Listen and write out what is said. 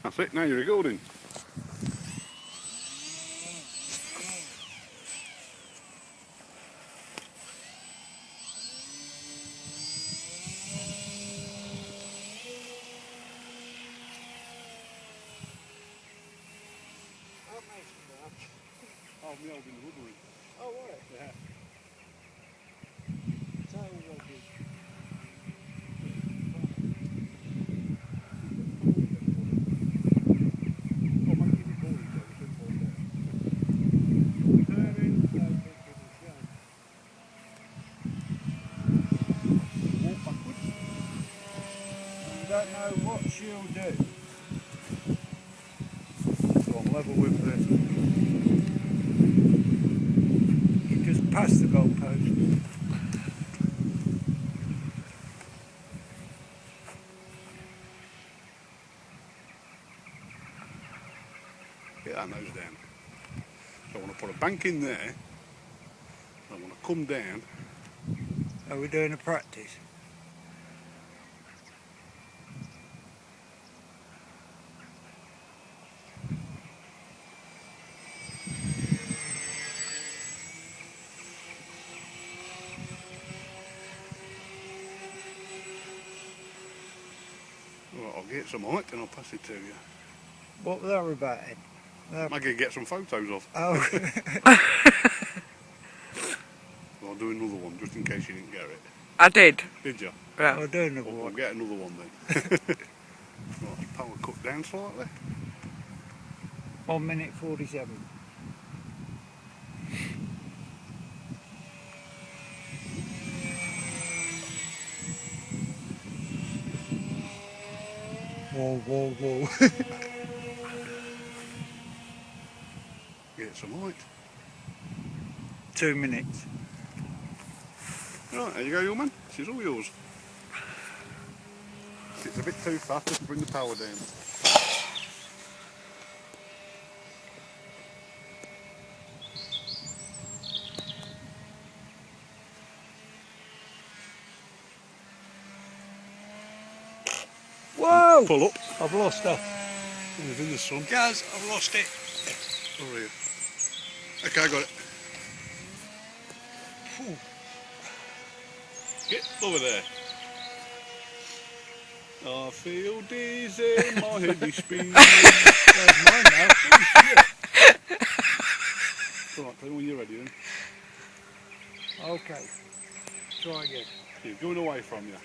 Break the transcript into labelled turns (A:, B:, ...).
A: That's it, now you're recording. Oh, me holding the woodwork.
B: Oh, right.
A: Yeah.
B: Tail wagging.
A: Oh, man, keep it going, so we shouldn't fall down.
B: Turning, no picking the show.
A: Walk backwards.
B: You don't know what she'll do.
A: So I'm level with the...
B: You just pass the goalpost.
A: Get that nose down. So I want to put a bank in there. I want to come down.
B: Are we doing a practice?
A: Right, I'll get some height and I'll pass it to you.
B: What was that about then?
A: Maggie, get some photos of.
B: Oh.
A: I'll do another one just in case you didn't get it.
C: I did.
A: Did you?
C: Yeah.
B: I'll do another
A: We'll
B: one.
A: get another one then. Right, power cut down slightly.
B: 1 minute 47. Whoa, whoa, whoa.
A: Get some height.
B: 2 minutes.
A: Right, there you go, young man. This is all yours. If it's a bit too fast, just bring the power down.
B: Whoa!
A: Pull up.
B: I've lost her.
A: It's in the sun.
B: Gaz, I've lost it.
A: Over here. Okay, I got it.
B: Phew.
A: Get over there. I feel dizzy, my head is spinning.
B: There's mine now. Oh, shit.
A: Right, tell me when you're ready then.
B: Okay. Try again.
A: You're going away from you.